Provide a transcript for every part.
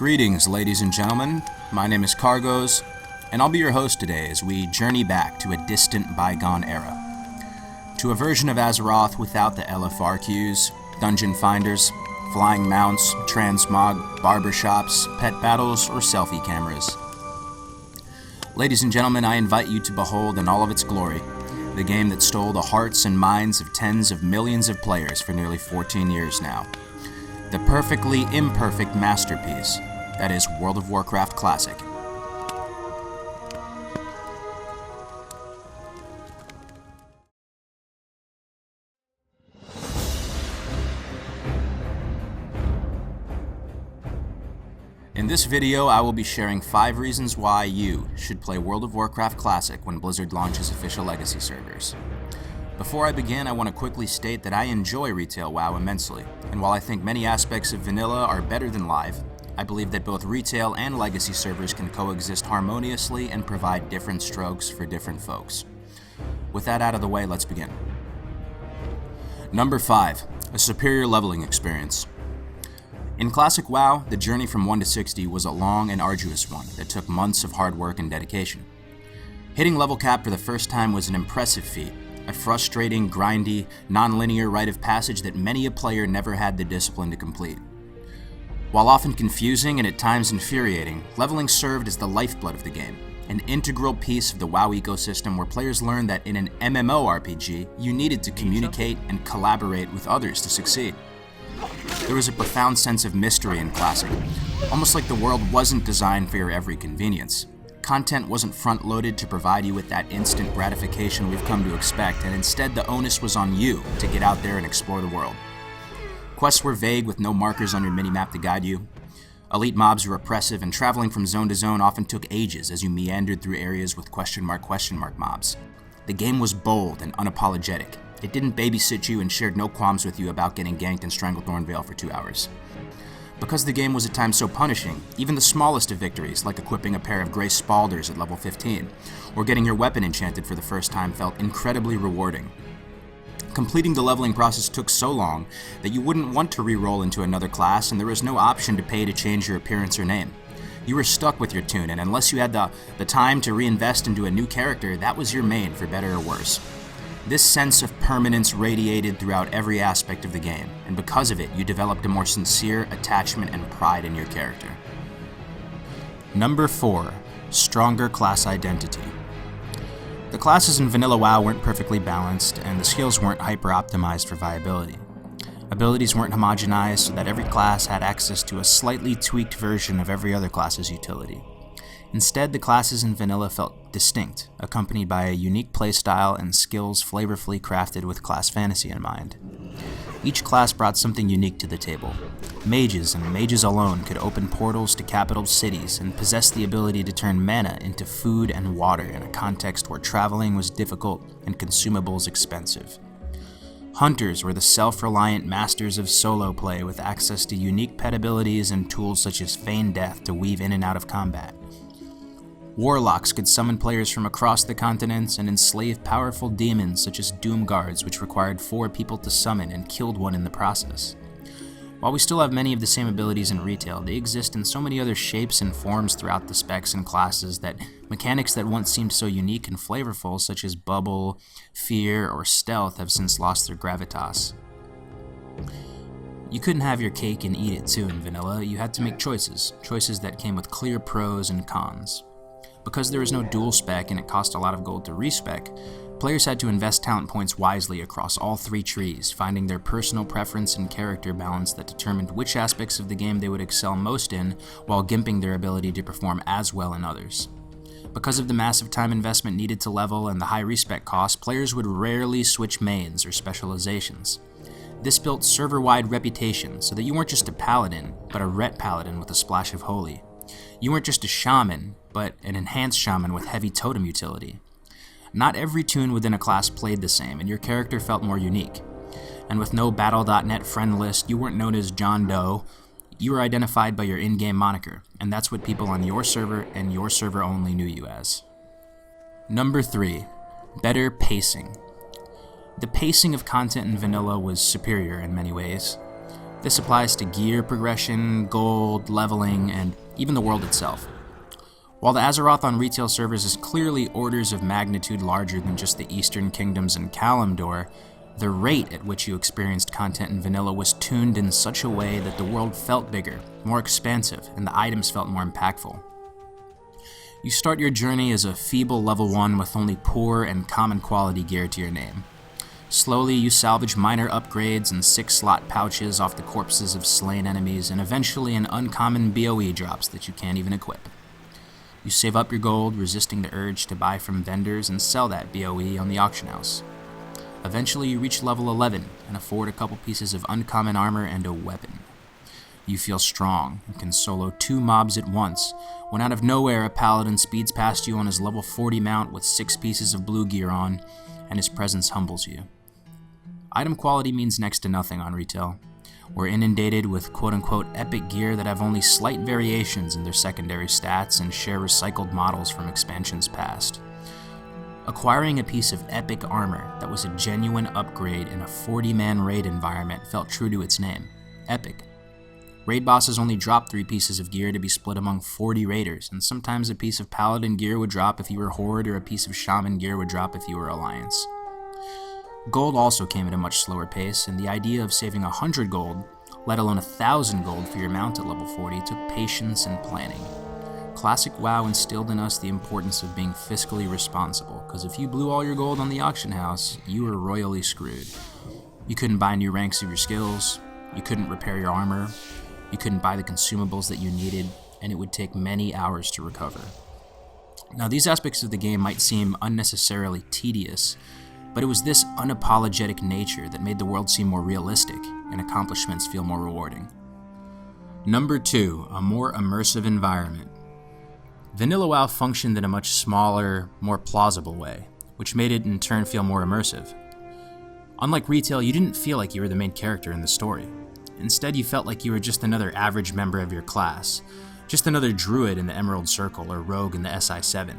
Greetings, ladies and gentlemen. My name is Cargos, and I'll be your host today as we journey back to a distant bygone era. To a version of Azeroth without the LFR queues, dungeon finders, flying mounts, transmog, barbershops, pet battles, or selfie cameras. Ladies and gentlemen, I invite you to behold in all of its glory the game that stole the hearts and minds of tens of millions of players for nearly 14 years now. The perfectly imperfect masterpiece that is World of Warcraft Classic. In this video, I will be sharing 5 reasons why you should play World of Warcraft Classic when Blizzard launches official Legacy servers. Before I begin, I want to quickly state that I enjoy retail WoW immensely, and while I think many aspects of vanilla are better than live, I believe that both retail and Legacy servers can coexist harmoniously and provide different strokes for different folks. With that out of the way, let's begin. Number 5, a superior leveling experience. In Classic WoW, the journey from 1 to 60 was a long and arduous one that took months of hard work and dedication. Hitting level cap for the first time was an impressive feat, a frustrating, grindy, non-linear rite of passage that many a player never had the discipline to complete. While often confusing and at times infuriating, leveling served as the lifeblood of the game, an integral piece of the WoW ecosystem where players learned that in an MMORPG, you needed to communicate and collaborate with others to succeed. There was a profound sense of mystery in Classic, almost like the world wasn't designed for your every convenience. Content wasn't front-loaded to provide you with that instant gratification we've come to expect, and instead the onus was on you to get out there and explore the world. Quests were vague with no markers on your minimap to guide you. Elite mobs were oppressive, and traveling from zone to zone often took ages as you meandered through areas with question mark mobs. The game was bold and unapologetic. It didn't babysit you and shared no qualms with you about getting ganked in Stranglethorn Vale for 2 hours. Because the game was at times so punishing, even the smallest of victories, like equipping a pair of Grey Spalders at level 15, or getting your weapon enchanted for the first time, felt incredibly rewarding. Completing the leveling process took so long that you wouldn't want to re-roll into another class, and there was no option to pay to change your appearance or name. You were stuck with your toon, and unless you had the time to reinvest into a new character, that was your main, for better or worse. This sense of permanence radiated throughout every aspect of the game, and because of it, you developed a more sincere attachment and pride in your character. Number 4, stronger class identity. The classes in vanilla WoW weren't perfectly balanced, and the skills weren't hyper-optimized for viability. Abilities weren't homogenized so that every class had access to a slightly tweaked version of every other class's utility. Instead, the classes in vanilla felt distinct, accompanied by a unique playstyle and skills flavorfully crafted with class fantasy in mind. Each class brought something unique to the table. Mages and mages alone could open portals to capital cities and possessed the ability to turn mana into food and water in a context where traveling was difficult and consumables expensive. Hunters were the self-reliant masters of solo play with access to unique pet abilities and tools such as Feign Death to weave in and out of combat. Warlocks could summon players from across the continents and enslave powerful demons such as Doom Guards, which required 4 people to summon and killed one in the process. While we still have many of the same abilities in retail, they exist in so many other shapes and forms throughout the specs and classes that mechanics that once seemed so unique and flavorful, such as Bubble, Fear, or Stealth, have since lost their gravitas. You couldn't have your cake and eat it too in vanilla. You had to make choices that came with clear pros and cons. Because there was no dual spec and it cost a lot of gold to respec, players had to invest talent points wisely across all 3 trees, finding their personal preference and character balance that determined which aspects of the game they would excel most in, while gimping their ability to perform as well in others. Because of the massive time investment needed to level and the high respec cost, players would rarely switch mains or specializations. This built server-wide reputation so that you weren't just a paladin, but a ret paladin with a splash of holy. You weren't just a shaman, but an enhanced shaman with heavy totem utility. Not every toon within a class played the same, and your character felt more unique. And with no Battle.net friend list, you weren't known as John Doe, you were identified by your in-game moniker, and that's what people on your server and your server only knew you as. Number 3, better pacing. The pacing of content in vanilla was superior in many ways. This applies to gear progression, gold, leveling, and even the world itself. While the Azeroth on retail servers is clearly orders of magnitude larger than just the Eastern Kingdoms and Kalimdor, the rate at which you experienced content in vanilla was tuned in such a way that the world felt bigger, more expansive, and the items felt more impactful. You start your journey as a feeble level 1 with only poor and common quality gear to your name. Slowly, you salvage minor upgrades and 6-slot pouches off the corpses of slain enemies, and eventually an uncommon BOE drops that you can't even equip. You save up your gold, resisting the urge to buy from vendors and sell that BOE on the auction house. Eventually, you reach level 11 and afford a couple pieces of uncommon armor and a weapon. You feel strong and can solo 2 mobs at once, when out of nowhere a paladin speeds past you on his level 40 mount with 6 pieces of blue gear on, and his presence humbles you. Item quality means next to nothing on retail. We're inundated with quote-unquote epic gear that have only slight variations in their secondary stats and share recycled models from expansions past. Acquiring a piece of epic armor that was a genuine upgrade in a 40-man raid environment felt true to its name, epic. Raid bosses only dropped 3 pieces of gear to be split among 40 raiders, and sometimes a piece of paladin gear would drop if you were Horde, or a piece of shaman gear would drop if you were Alliance. Gold also came at a much slower pace, and the idea of saving 100 gold, let alone 1,000 gold for your mount at level 40, took patience and planning. Classic WoW instilled in us the importance of being fiscally responsible, because if you blew all your gold on the auction house, you were royally screwed. You couldn't buy new ranks of your skills, you couldn't repair your armor, you couldn't buy the consumables that you needed, and it would take many hours to recover. Now, these aspects of the game might seem unnecessarily tedious, but it was this unapologetic nature that made the world seem more realistic and accomplishments feel more rewarding. Number 2, a more immersive environment. Vanilla WoW functioned in a much smaller, more plausible way, which made it in turn feel more immersive. Unlike retail, you didn't feel like you were the main character in the story. Instead, you felt like you were just another average member of your class, just another druid in the Emerald Circle or rogue in the SI7.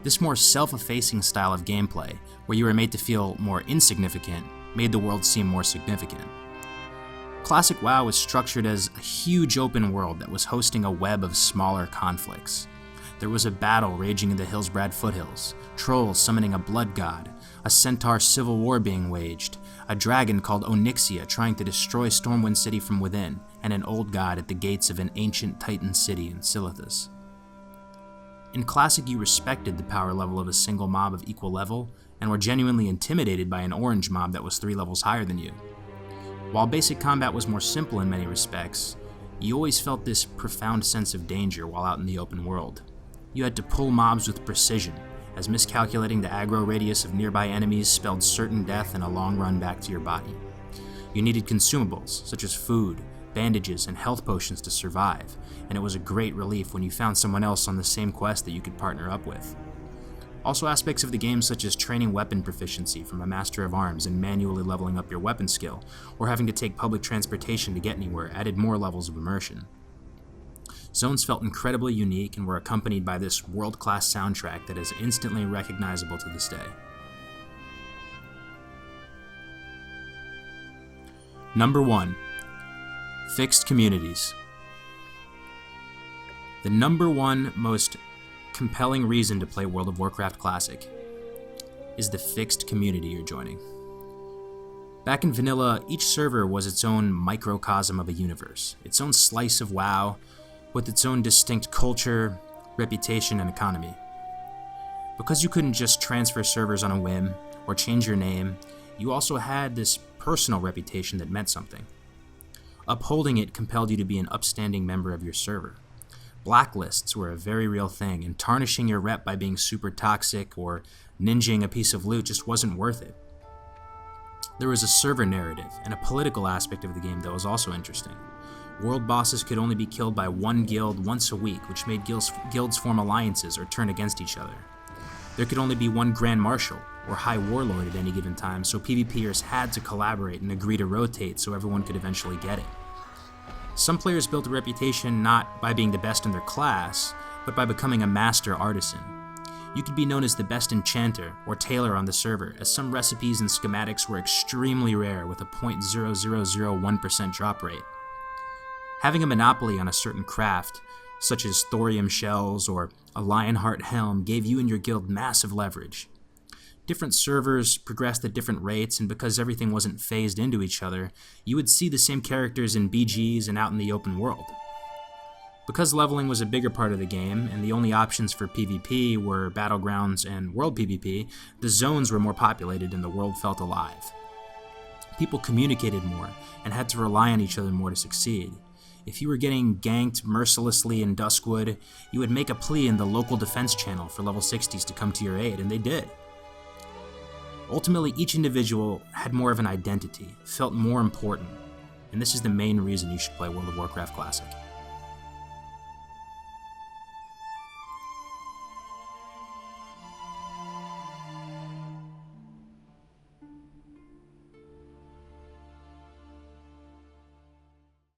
This more self-effacing style of gameplay, where you were made to feel more insignificant, made the world seem more significant. Classic WoW was structured as a huge open world that was hosting a web of smaller conflicts. There was a battle raging in the Hillsbrad foothills, trolls summoning a blood god, a centaur civil war being waged, a dragon called Onyxia trying to destroy Stormwind City from within, and an old god at the gates of an ancient Titan city in Silithus. In Classic, you respected the power level of a single mob of equal level, and were genuinely intimidated by an orange mob that was 3 levels higher than you. While basic combat was more simple in many respects, you always felt this profound sense of danger while out in the open world. You had to pull mobs with precision, as miscalculating the aggro radius of nearby enemies spelled certain death and a long run back to your body. You needed consumables, such as food, bandages, and health potions to survive, and it was a great relief when you found someone else on the same quest that you could partner up with. Also, aspects of the game such as training weapon proficiency from a Master of Arms and manually leveling up your weapon skill, or having to take public transportation to get anywhere, added more levels of immersion. Zones felt incredibly unique and were accompanied by this world-class soundtrack that is instantly recognizable to this day. Number 1. Fixed communities. The number 1 most compelling reason to play World of Warcraft Classic is the fixed community you're joining. Back in vanilla, each server was its own microcosm of a universe, its own slice of WoW, with its own distinct culture, reputation, and economy. Because you couldn't just transfer servers on a whim or change your name, you also had this personal reputation that meant something. Upholding it compelled you to be an upstanding member of your server. Blacklists were a very real thing, and tarnishing your rep by being super toxic or ninjing a piece of loot just wasn't worth it. There was a server narrative and a political aspect of the game that was also interesting. World bosses could only be killed by one guild once a week, which made guilds form alliances or turn against each other. There could only be one Grand Marshal or High Warlord at any given time, so PvPers had to collaborate and agree to rotate so everyone could eventually get it. Some players built a reputation not by being the best in their class, but by becoming a master artisan. You could be known as the best enchanter or tailor on the server, as some recipes and schematics were extremely rare with a 0.0001% drop rate. Having a monopoly on a certain craft, such as thorium shells or a lionheart helm, gave you and your guild massive leverage. Different servers progressed at different rates, and because everything wasn't phased into each other, you would see the same characters in BGs and out in the open world. Because leveling was a bigger part of the game, and the only options for PvP were Battlegrounds and World PvP, the zones were more populated and the world felt alive. People communicated more, and had to rely on each other more to succeed. If you were getting ganked mercilessly in Duskwood, you would make a plea in the local defense channel for level 60s to come to your aid, and they did. Ultimately, each individual had more of an identity, felt more important, and this is the main reason you should play World of Warcraft Classic.